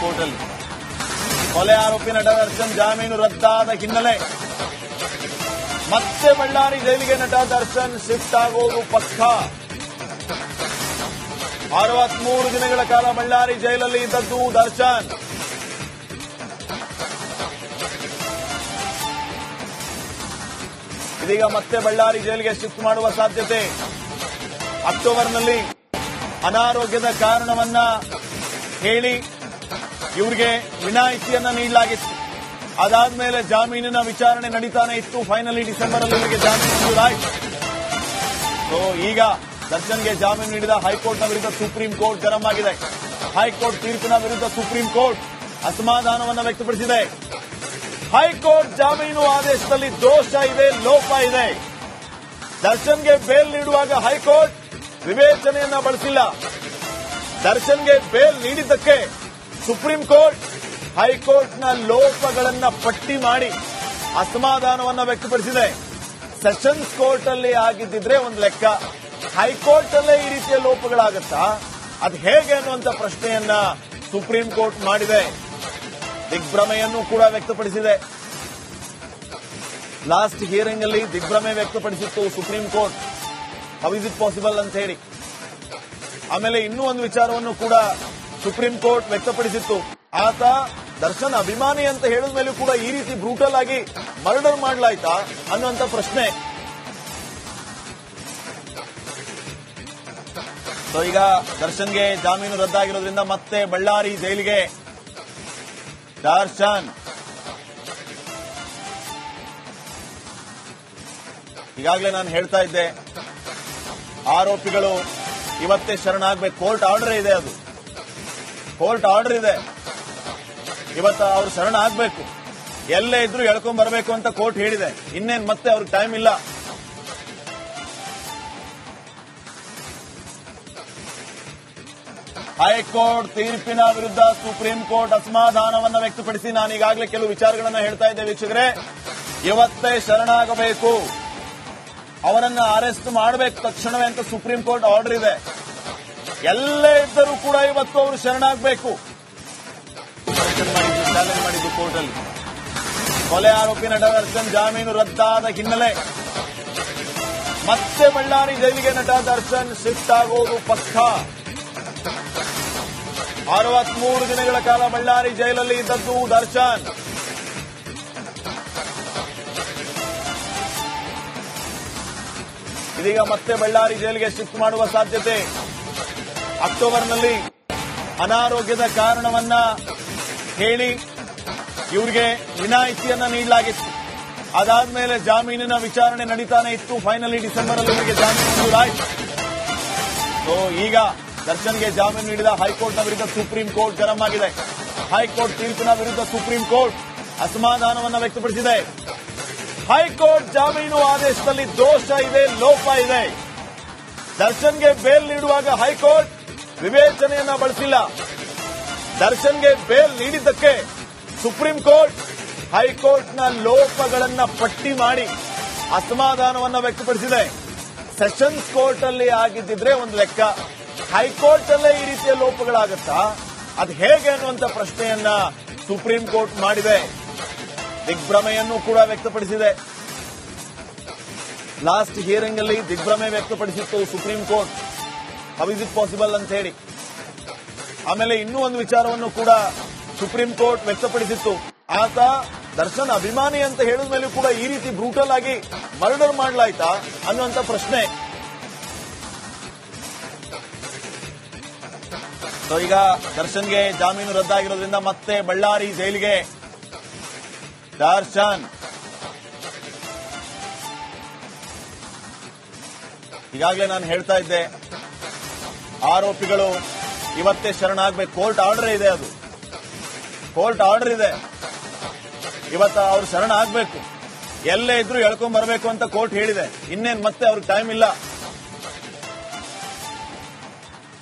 Court ಅಲ್ಲಿ. ಕೊಲೆ ಆರೋಪಿ ನಟ ದರ್ಶನ್ ಜಾಮೀನು ರದ್ದಾದ ಹಿನ್ನೆಲೆ ಮತ್ತೆ ಬಳ್ಳಾರಿ ಜೈಲಿಗೆ ನಟ ದರ್ಶನ್ ಶಿಫ್ಟ್ ಆಗೋದು ಪಕ್ಕಾ. 63 ದಿನಗಳ ಕಾಲ ಬಳ್ಳಾರಿ ಜೈಲಲ್ಲಿ ಇದ್ದದ್ದು ದರ್ಶನ್. ಇದೀಗ ಮತ್ತೆ ಬಳ್ಳಾರಿ ಜೈಲಿಗೆ ಶಿಫ್ಟ್ ಮಾಡುವ ಸಾಧ್ಯತೆ. ಅಕ್ಟೋಬರ್ನಲ್ಲಿ ಅನಾರೋಗ್ಯದ ಕಾರಣವನ್ನ ಹೇಳಿ ಇವರಿಗೆ ವಿನಾಯಿತಿಯನ್ನ ನೀಡಲಾಗಿತ್ತು. ಅದಾದ್ಮೇಲೆ ಜಾಮೀನಿನ ವಿಚಾರಣೆ ನಡೀತಾನೆ ಇತ್ತು. ಫೈನಲಿ ಡಿಸೆಂಬರ್ ಅಲ್ಲಿ ಇವರಿಗೆ ಜಾಮೀನು ಮಂಜೂರಾಯಿತು. ಸೊ ಈಗ ದರ್ಶನ್ಗೆ ಜಾಮೀನು ನೀಡಿದ ಹೈಕೋರ್ಟ್ನ ವಿರುದ್ಧ ಸುಪ್ರೀಂ ಕೋರ್ಟ್ ಗರಂ ಆಗಿದೆ. ಹೈಕೋರ್ಟ್ ತೀರ್ಪಿನ ವಿರುದ್ಧ ಸುಪ್ರೀಂ ಕೋರ್ಟ್ ಅಸಮಾಧಾನವನ್ನು ವ್ಯಕ್ತಪಡಿಸಿದೆ. ಹೈಕೋರ್ಟ್ ಜಾಮೀನು ಆದೇಶದಲ್ಲಿ ದೋಷ ಇದೆ, ಲೋಪ ಇದೆ. ದರ್ಶನ್ಗೆ ಬೇಲ್ ನೀಡುವಾಗ ಹೈಕೋರ್ಟ್ ವಿವೇಚನೆಯನ್ನ ಬಳಸಿಲ್ಲ. ದರ್ಶನ್ಗೆ ಬೇಲ್ ನೀಡಿದ್ದಕ್ಕೆ ಸುಪ್ರೀಂ ಕೋರ್ಟ್ ಹೈಕೋರ್ಟ್ನ ಲೋಪಗಳನ್ನ ಪಟ್ಟಿ ಮಾಡಿ ಅಸಮಾಧಾನವನ್ನ ವ್ಯಕ್ತಪಡಿಸಿದೆ. ಸೆಷನ್ಸ್ ಕೋರ್ಟ್ ಅಲ್ಲಿ ಆಗಿದ್ದಿದ್ರೆ ಒಂದು ಲೆಕ್ಕ, ಹೈಕೋರ್ಟ್ ಅಲ್ಲೇ ಈ ರೀತಿಯ ಲೋಪಗಳಾಗತ್ತಾ? ಅದು ಹೇಗೆ ಅನ್ನುವಂತ ಪ್ರಶ್ನೆಯನ್ನ ಸುಪ್ರೀಂ ಕೋರ್ಟ್ ಮಾಡಿದೆ. ದಿಗ್ಭ್ರಮೆಯನ್ನು ಕೂಡ ವ್ಯಕ್ತಪಡಿಸಿದೆ. ಲಾಸ್ಟ್ ಹಿಯರಿಂಗ್ ಅಲ್ಲಿ ದಿಗ್ಭ್ರಮೆ ವ್ಯಕ್ತಪಡಿಸಿತ್ತು supreme court. How is it possible ಅಂತ ಹೇಳಿ. ಆಮೇಲೆ ಇನ್ನೂ ಒಂದು ವಿಚಾರವನ್ನು ಕೂಡ ಸುಪ್ರೀಂ ಕೋರ್ಟ್ ವ್ಯಕ್ತಪಡಿಸಿತ್ತು. ಆತ ದರ್ಶನ್ ಅಭಿಮಾನಿ ಅಂತ ಹೇಳಿದ ಮೇಲೂ ಕೂಡ ಈ ರೀತಿ ಬ್ರೂಟಲ್ ಆಗಿ ಮರ್ಡರ್ ಮಾಡಲಾಯ್ತಾ ಅನ್ನುವಂತ ಪ್ರಶ್ನೆ. ಸೊ ಈಗ ದರ್ಶನ್ಗೆ ಜಾಮೀನು ರದ್ದಾಗಿರೋದ್ರಿಂದ ಮತ್ತೆ ಬಳ್ಳಾರಿ ಜೈಲಿಗೆ ದರ್ಶನ್. ಈಗಾಗಲೇ ನಾನು ಹೇಳ್ತಾ ಇದ್ದೆ, ಆರೋಪಿಗಳು ಇವತ್ತೇ ಶರಣಾಗಬೇಕು. ಕೋರ್ಟ್ ಆರ್ಡರ್ ಇದೆ, ಅದು ಕೋರ್ಟ್ ಆರ್ಡರ್ ಇದೆ. ಇವತ್ತು ಅವರು ಶರಣಾಗಬೇಕು, ಎಲ್ಲೇ ಇದ್ರೂ ಎಳ್ಕೊಂಡ್ ಬರಬೇಕು ಅಂತ ಕೋರ್ಟ್ ಹೇಳಿದೆ. ಇನ್ನೇನು ಮತ್ತೆ ಅವ್ರಿಗೆ ಟೈಮ್ ಇಲ್ಲ. ಹೈಕೋರ್ಟ್ ತೀರ್ಪಿನ ವಿರುದ್ಧ ಸುಪ್ರೀಂ ಕೋರ್ಟ್ ಅಸಮಾಧಾನವನ್ನು ವ್ಯಕ್ತಪಡಿಸಿ, ನಾನು ಈಗಾಗಲೇ ಕೆಲವು ವಿಚಾರಗಳನ್ನು ಹೇಳ್ತಾ ಇದ್ದೆ ವೀಕ್ಷಕರೇ. ಇವತ್ತೇ ಶರಣಾಗಬೇಕು, ಅವರನ್ನ ಅರೆಸ್ಟ್ ಮಾಡಬೇಕು ತಕ್ಷಣವೇ ಅಂತ ಸುಪ್ರೀಂ ಕೋರ್ಟ್ ಆರ್ಡರ್ ಇದೆ. ಎಲ್ಲೇ ಇದ್ದರೂ ಕೂಡ ಇವತ್ತು ಅವರು ಶರಣಾಗಬೇಕು. ಚಾಲೆಂಜ್ ಮಾಡಿದ್ದು ಕೋರ್ಟ್ ಅಲ್ಲಿ. ಕೊಲೆ ಆರೋಪಿ ನಟ ದರ್ಶನ್ ಜಾಮೀನು ರದ್ದಾದ ಹಿನ್ನೆಲೆ ಮತ್ತೆ ಬಳ್ಳಾರಿ ಜೈಲಿಗೆ ನಟ ದರ್ಶನ್ ಶಿಫ್ಟ್ ಆಗೋದು ಪಕ್ಕಾ. 63 ದಿನಗಳ ಕಾಲ ಬಳ್ಳಾರಿ ಜೈಲಲ್ಲಿ ಇದ್ದದ್ದು ದರ್ಶನ್. ಇದೀಗ ಮತ್ತೆ ಬಳ್ಳಾರಿ ಜೈಲಿಗೆ ಶಿಫ್ಟ್ ಮಾಡುವ ಸಾಧ್ಯತೆ. ಅಕ್ಟೋಬರ್ನಲ್ಲಿ ಅನಾರೋಗ್ಯದ ಕಾರಣವನ್ನ ಹೇಳಿ ಇವರಿಗೆ ವಿನಾಯಿತಿಯನ್ನ ನೀಡಲಾಗಿತ್ತು. ಅದಾದ್ಮೇಲೆ ಜಾಮೀನಿನ ವಿಚಾರಣೆ ನಡೀತಾನೆ ಇತ್ತು. ಫೈನಲಿ ಡಿಸೆಂಬರ್ ಅಲ್ಲಿ ಇವರಿಗೆ ಜಾಮೀನು ಮಂಜೂರಾಯಿತು. ಸೊ ಈಗ ದರ್ಶನ್ಗೆ ಜಾಮೀನು ನೀಡಿದ ಹೈಕೋರ್ಟ್ನ ವಿರುದ್ಧ ಸುಪ್ರೀಂ ಕೋರ್ಟ್ ಗರಂ ಆಗಿದೆ. ಹೈಕೋರ್ಟ್ ತೀರ್ಪಿನ ವಿರುದ್ಧ ಸುಪ್ರೀಂ ಕೋರ್ಟ್ ಅಸಮಾಧಾನವನ್ನು ವ್ಯಕ್ತಪಡಿಸಿದೆ. ಹೈಕೋರ್ಟ್ ಜಾಮೀನು ಆದೇಶದಲ್ಲಿ ದೋಷ ಇದೆ, ಲೋಪ ಇದೆ. ದರ್ಶನ್ಗೆ ಬೇಲ್ ನೀಡುವಾಗ ಹೈಕೋರ್ಟ್ ವಿವೇಚನೆಯನ್ನ ಬಳಸಿಲ್ಲ. ದರ್ಶನ್ಗೆ ಬೇಲ್ ನೀಡಿದ್ದಕ್ಕೆ ಸುಪ್ರೀಂ ಕೋರ್ಟ್ ಹೈಕೋರ್ಟ್ನ ಲೋಪಗಳನ್ನ ಪಟ್ಟಿ ಮಾಡಿ ಅಸಮಾಧಾನವನ್ನು ವ್ಯಕ್ತಪಡಿಸಿದೆ. ಸೆಷನ್ಸ್ ಕೋರ್ಟ್ ಅಲ್ಲಿ ಆಗಿದ್ದಿದ್ರೆ ಒಂದು ಲೆಕ್ಕ, ಹೈಕೋರ್ಟ್ ಅಲ್ಲೇ ಈ ರೀತಿಯ ಲೋಪಗಳಾಗತ್ತಾ? ಅದು ಹೇಗೆ ಅನ್ನುವಂತ ಪ್ರಶ್ನೆಯನ್ನ ಸುಪ್ರೀಂ ಕೋರ್ಟ್ ಮಾಡಿದೆ. ದಿಗ್ಭ್ರಮೆಯನ್ನು ಕೂಡ ವ್ಯಕ್ತಪಡಿಸಿದೆ. ಲಾಸ್ಟ್ ಹಿಯರಿಂಗ್ ಅಲ್ಲಿ ದಿಗ್ಭ್ರಮೆ ವ್ಯಕ್ತಪಡಿಸಿತ್ತು supreme court. How is it possible ಅಂತ ಹೇಳಿ. ಆಮೇಲೆ ಇನ್ನೂ ಒಂದು ವಿಚಾರವನ್ನು ಕೂಡ ಸುಪ್ರೀಂ ಕೋರ್ಟ್ ವ್ಯಕ್ತಪಡಿಸಿತ್ತು. ಆತ ದರ್ಶನ್ ಅಭಿಮಾನಿ ಅಂತ ಹೇಳಿದ ಮೇಲೂ ಕೂಡ ಈ ರೀತಿ ಬ್ರೂಟಲ್ ಆಗಿ ಮರ್ಡರ್ ಮಾಡಲಾಯ್ತಾ ಅನ್ನುವಂತ ಪ್ರಶ್ನೆ. ಸೊ ಈಗ ದರ್ಶನ್ಗೆ ಜಾಮೀನು ರದ್ದಾಗಿರೋದ್ರಿಂದ ಮತ್ತೆ ಬಳ್ಳಾರಿ ಜೈಲಿಗೆ ದರ್ಶನ್. ಈಗಾಗಲೇ ನಾನು ಹೇಳ್ತಾ ಇದ್ದೆ, ಆರೋಪಿಗಳು ಇವತ್ತೇ ಶರಣಾಗಬೇಕು. ಕೋರ್ಟ್ ಆರ್ಡರ್ ಇದೆ, ಅದು ಕೋರ್ಟ್ ಆರ್ಡರ್ ಇದೆ. ಇವತ್ತು ಅವರು ಶರಣಾಗಬೇಕು, ಎಲ್ಲೇ ಇದ್ರೂ ಎಳ್ಕೊಂಡ್ ಬರಬೇಕು ಅಂತ ಕೋರ್ಟ್ ಹೇಳಿದೆ. ಇನ್ನೇನು ಮತ್ತೆ ಅವ್ರಿಗೆ ಟೈಮ್ ಇಲ್ಲ.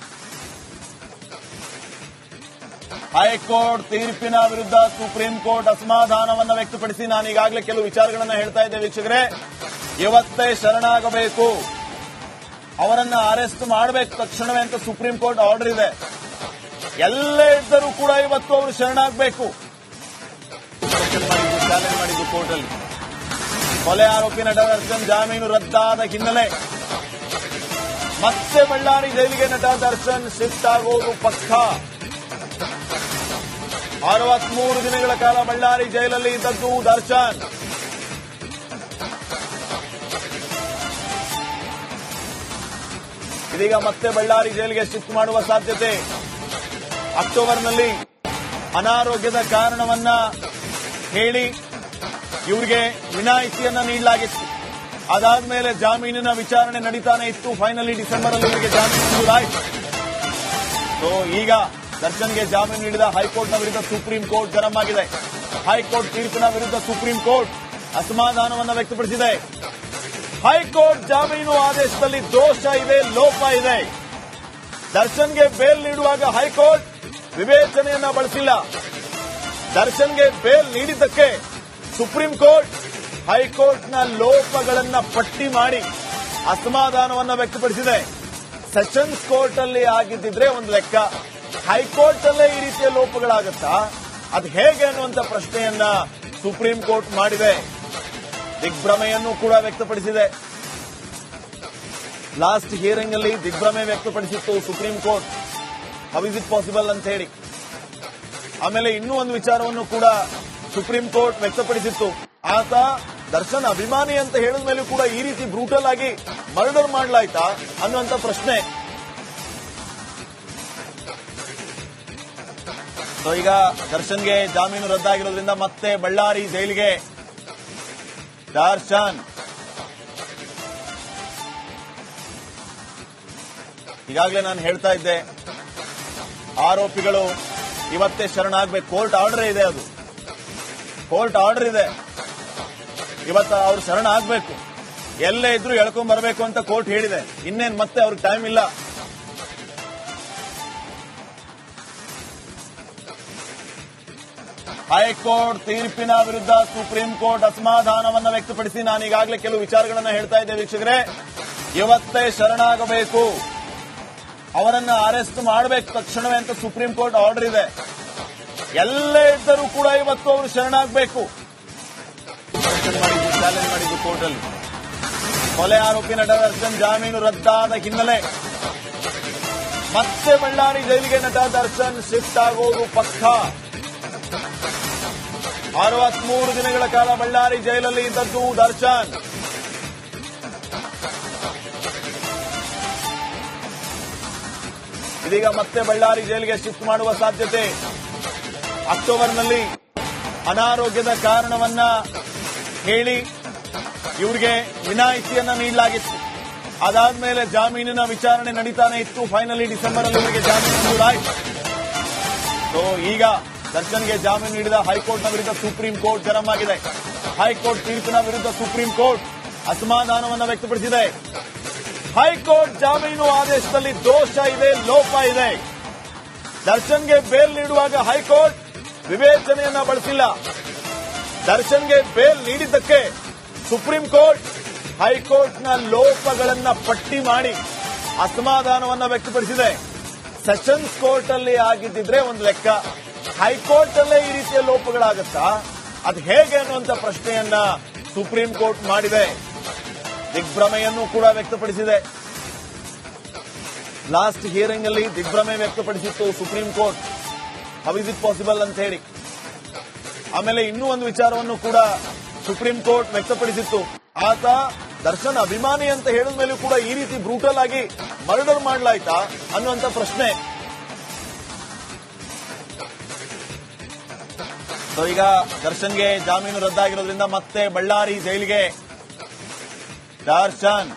ಹೈಕೋರ್ಟ್ ತೀರ್ಪಿನ ವಿರುದ್ಧ ಸುಪ್ರೀಂ ಕೋರ್ಟ್ ಅಸಮಾಧಾನವನ್ನು ವ್ಯಕ್ತಪಡಿಸಿ, ನಾನು ಈಗಾಗಲೇ ಕೆಲವು ವಿಚಾರಗಳನ್ನು ಹೇಳ್ತಾ ಇದ್ದೆ ವೀಕ್ಷಕರೇ. ಇವತ್ತೇ ಶರಣಾಗಬೇಕು, ಅವರನ್ನ ಅರೆಸ್ಟ್ ಮಾಡಬೇಕು ತಕ್ಷಣವೇ ಅಂತ ಸುಪ್ರೀಂ ಕೋರ್ಟ್ ಆರ್ಡರ್ ಇದೆ. ಎಲ್ಲೇ ಇದ್ದರೂ ಕೂಡ ಇವತ್ತು ಅವರು ಶರಣಾಗಬೇಕು. ಚಾಲೆಂಜ್ ಮಾಡಿದ್ದು ಕೋರ್ಟ್ ಅಲ್ಲಿ. ಕೊಲೆ ಆರೋಪಿ ನಟ ದರ್ಶನ್ ಜಾಮೀನು ರದ್ದಾದ ಹಿನ್ನೆಲೆ ಮತ್ತೆ ಬಳ್ಳಾರಿ ಜೈಲಿಗೆ ನಟ ದರ್ಶನ್ ಶಿಫ್ಟ್ ಆಗೋದು ಪಕ್ಕ. 63 ದಿನಗಳ ಕಾಲ ಬಳ್ಳಾರಿ ಜೈಲಲ್ಲಿ ಇದ್ದದ್ದು ದರ್ಶನ್. ಇದೀಗ ಮತ್ತೆ ಬಳ್ಳಾರಿ ಜೈಲಿಗೆ ಶಿಫ್ಟ್ ಮಾಡುವ ಸಾಧ್ಯತೆ. ಅಕ್ಟೋಬರ್ನಲ್ಲಿ ಅನಾರೋಗ್ಯದ ಕಾರಣವನ್ನ ಹೇಳಿ ಇವರಿಗೆ ವಿನಾಯಿತಿಯನ್ನ ನೀಡಲಾಗಿತ್ತು. ಅದಾದ್ಮೇಲೆ ಜಾಮೀನಿನ ವಿಚಾರಣೆ ನಡೀತಾನೆ ಇತ್ತು. ಫೈನಲಿ ಡಿಸೆಂಬರ್ ಅಲ್ಲಿ ಇವರಿಗೆ ಜಾಮೀನು ಮಂಜೂರಾಯಿತು. ಸೊ ಈಗ ದರ್ಶನ್ಗೆ ಜಾಮೀನು ನೀಡಿದ ಹೈಕೋರ್ಟ್ನ ವಿರುದ್ಧ ಸುಪ್ರೀಂ ಕೋರ್ಟ್ ಗರಂ ಆಗಿದೆ. ಹೈಕೋರ್ಟ್ ತೀರ್ಪಿನ ವಿರುದ್ಧ ಸುಪ್ರೀಂ ಕೋರ್ಟ್ ಅಸಮಾಧಾನವನ್ನು ವ್ಯಕ್ತಪಡಿಸಿದೆ. ಹೈಕೋರ್ಟ್ ಜಾಮೀನು ಆದೇಶದಲ್ಲಿ ದೋಷ ಇದೆ, ಲೋಪ ಇದೆ. ದರ್ಶನ್ಗೆ ಬೇಲ್ ನೀಡುವಾಗ ಹೈಕೋರ್ಟ್ ವಿವೇಚನೆಯನ್ನ ಬಳಸಿಲ್ಲ. ದರ್ಶನ್ಗೆ ಬೇಲ್ ನೀಡಿದ್ದಕ್ಕೆ ಸುಪ್ರೀಂ ಕೋರ್ಟ್ ಹೈಕೋರ್ಟ್ನ ಲೋಪಗಳನ್ನ ಪಟ್ಟಿ ಮಾಡಿ ಅಸಮಾಧಾನವನ್ನ ವ್ಯಕ್ತಪಡಿಸಿದೆ. ಸೆಷನ್ಸ್ ಕೋರ್ಟ್ ಅಲ್ಲಿ ಆಗಿದ್ದಿದ್ರೆ ಒಂದು ಲೆಕ್ಕ, ಹೈಕೋರ್ಟ್ ಅಲ್ಲೇ ಈ ರೀತಿಯ ಲೋಪಗಳಾಗುತ್ತಾ, ಅದು ಹೇಗೆ ಅನ್ನುವಂಥ ಪ್ರಶ್ನೆಯನ್ನ ಸುಪ್ರೀಂ ಕೋರ್ಟ್ ಮಾಡಿದೆ. ದಿಗ್ಭ್ರಮೆಯನ್ನು ಕೂಡ ವ್ಯಕ್ತಪಡಿಸಿದೆ. ಲಾಸ್ಟ್ ಹಿಯರಿಂಗ್ ಅಲ್ಲಿ ದಿಗ್ಭ್ರಮೆ ವ್ಯಕ್ತಪಡಿಸಿತ್ತು supreme court. How is it possible ಅಂತ ಹೇಳಿ. ಆಮೇಲೆ ಇನ್ನೂ ಒಂದು ವಿಚಾರವನ್ನು ಕೂಡ ಸುಪ್ರೀಂ ಕೋರ್ಟ್ ವ್ಯಕ್ತಪಡಿಸಿತ್ತು. ಆತ ದರ್ಶನ್ ಅಭಿಮಾನಿ ಅಂತ ಹೇಳಿದ ಮೇಲೂ ಕೂಡ ಈ ರೀತಿ ಬ್ರೂಟಲ್ ಆಗಿ ಮರ್ಡರ್ ಮಾಡಲಾಯ್ತಾ ಅನ್ನುವಂಥ ಪ್ರಶ್ನೆ. ಸೊ ಈಗ ದರ್ಶನ್ಗೆ ಜಾಮೀನು ರದ್ದಾಗಿರೋದ್ರಿಂದ ಮತ್ತೆ ಬಳ್ಳಾರಿ ಜೈಲಿಗೆ ದರ್ಶನ್. ಈಗಾಗಲೇ ನಾನು ಹೇಳ್ತಾ ಇದ್ದೆ, ಆರೋಪಿಗಳು ಇವತ್ತೇ ಶರಣಾಗಬೇಕು. ಕೋರ್ಟ್ ಆರ್ಡರ್ ಇದೆ, ಅದು ಕೋರ್ಟ್ ಆರ್ಡರ್ ಇದೆ. ಇವತ್ತು ಅವ್ರು ಶರಣಾಗಬೇಕು, ಎಲ್ಲೇ ಇದ್ರೂ ಎಳ್ಕೊಂಡ್ ಬರಬೇಕು ಅಂತ ಕೋರ್ಟ್ ಹೇಳಿದೆ. ಇನ್ನೇನು ಮತ್ತೆ ಅವ್ರಿಗೆ ಟೈಮ್ ಇಲ್ಲ. ಹೈಕೋರ್ಟ್ ತೀರ್ಪಿನ ವಿರುದ್ಧ ಸುಪ್ರೀಂ ಕೋರ್ಟ್ ಅಸಮಾಧಾನವನ್ನು ವ್ಯಕ್ತಪಡಿಸಿ, ನಾನು ಈಗಾಗಲೇ ಕೆಲವು ವಿಚಾರಗಳನ್ನು ಹೇಳ್ತಾ ಇದ್ದೆ ವೀಕ್ಷಕರೇ. ಇವತ್ತೇ ಶರಣಾಗಬೇಕು, ಅವರನ್ನ ಅರೆಸ್ಟ್ ಮಾಡಬೇಕು ತಕ್ಷಣವೇ ಅಂತ ಸುಪ್ರೀಂ ಕೋರ್ಟ್ ಆರ್ಡರ್ ಇದೆ. ಎಲ್ಲೇ ಇದ್ದರೂ ಕೂಡ ಇವತ್ತು ಅವರು ಶರಣಾಗಬೇಕು. ಚಾಲೆಂಜ್ ಮಾಡಿದ್ದು ಕೋರ್ಟ್ ಅಲ್ಲಿ. ಕೊಲೆ ಆರೋಪಿ ನಟ ದರ್ಶನ್ ಜಾಮೀನು ರದ್ದಾದ ಹಿನ್ನೆಲೆ ಮತ್ತೆ ಬಳ್ಳಾರಿ ಜೈಲಿಗೆ ನಟ ದರ್ಶನ್ ಶಿಫ್ಟ್ ಆಗೋದು ಪಕ್ಕ. 63 ದಿನಗಳ ಕಾಲ ಬಳ್ಳಾರಿ ಜೈಲಲ್ಲಿ ಇದ್ದದ್ದು ದರ್ಶನ್. ಇದೀಗ ಮತ್ತೆ ಬಳ್ಳಾರಿ ಜೈಲಿಗೆ ಶಿಫ್ಟ್ ಮಾಡುವ ಸಾಧ್ಯತೆ. ಅಕ್ಟೋಬರ್ನಲ್ಲಿ ಅನಾರೋಗ್ಯದ ಕಾರಣವನ್ನ ಹೇಳಿ ಇವರಿಗೆ ವಿನಾಯಿತಿಯನ್ನ ನೀಡಲಾಗಿತ್ತು. ಅದಾದ್ಮೇಲೆ ಜಾಮೀನಿನ ವಿಚಾರಣೆ ನಡೀತಾನೆ ಇತ್ತು. ಫೈನಲಿ ಡಿಸೆಂಬರ್ ಅಲ್ಲಿ ಇವರಿಗೆ ಜಾಮೀನು ಮಂಜೂರಾಯಿತು. ಸೊ ಈಗ ದರ್ಶನ್ಗೆ ಜಾಮೀನು ನೀಡಿದ ಹೈಕೋರ್ಟ್ನ ವಿರುದ್ಧ ಸುಪ್ರೀಂ ಕೋರ್ಟ್ ಗರಂ ಆಗಿದೆ. ಹೈಕೋರ್ಟ್ ತೀರ್ಪಿನ ವಿರುದ್ಧ ಸುಪ್ರೀಂ ಕೋರ್ಟ್ ಅಸಮಾಧಾನವನ್ನು ವ್ಯಕ್ತಪಡಿಸಿದೆ. ಹೈಕೋರ್ಟ್ ಜಾಮೀನು ಆದೇಶದಲ್ಲಿ ದೋಷ ಇದೆ, ಲೋಪ ಇದೆ. ದರ್ಶನ್ಗೆ ಬೇಲ್ ನೀಡುವಾಗ ಹೈಕೋರ್ಟ್ ವಿವೇಚನೆಯನ್ನ ಬಳಸಿಲ್ಲ. ದರ್ಶನ್ಗೆ ಬೇಲ್ ನೀಡಿದ್ದಕ್ಕೆ ಸುಪ್ರೀಂ ಕೋರ್ಟ್ ಹೈಕೋರ್ಟ್ನ ಲೋಪಗಳನ್ನ ಪಟ್ಟಿ ಮಾಡಿ ಅಸಮಾಧಾನವನ್ನ ವ್ಯಕ್ತಪಡಿಸಿದೆ. ಸೆಷನ್ಸ್ ಕೋರ್ಟ್ ಅಲ್ಲಿ ಆಗಿದ್ದಿದ್ರೆ ಒಂದು ಲೆಕ್ಕ, ಹೈಕೋರ್ಟ್ ಅಲ್ಲೇ ಈ ರೀತಿಯ ಲೋಪಗಳಾಗುತ್ತಾ, ಅದು ಹೇಗೆ ಅನ್ನುವಂಥ ಪ್ರಶ್ನೆಯನ್ನ ಸುಪ್ರೀಂ ಕೋರ್ಟ್ ಮಾಡಿದೆ. ದಿಗ್ಭ್ರಮೆಯನ್ನು ಕೂಡ ವ್ಯಕ್ತಪಡಿಸಿದೆ. ಲಾಸ್ಟ್ ಹಿಯರಿಂಗ್ ಅಲ್ಲಿ ದಿಗ್ಭ್ರಮೆ ವ್ಯಕ್ತಪಡಿಸಿತ್ತು supreme court. How is it possible ಅಂತ ಹೇಳಿ. ಆಮೇಲೆ ಇನ್ನೂ ಒಂದು ವಿಚಾರವನ್ನು ಕೂಡ ಸುಪ್ರೀಂ ಕೋರ್ಟ್ ವ್ಯಕ್ತಪಡಿಸಿತ್ತು. ಆತ ದರ್ಶನ್ ಅಭಿಮಾನಿ ಅಂತ ಹೇಳಿದ ಮೇಲೂ ಕೂಡ ಈ ರೀತಿ ಬ್ರೂಟಲ್ ಆಗಿ ಮರ್ಡರ್ ಮಾಡಲಾಯ್ತಾ ಅನ್ನುವಂಥ ಪ್ರಶ್ನೆ. ಸೊ ಈಗ ದರ್ಶನ್ಗೆ ಜಾಮೀನು ರದ್ದಾಗಿರೋದ್ರಿಂದ ಮತ್ತೆ ಬಳ್ಳಾರಿ ಜೈಲಿಗೆ ದರ್ಶನ್.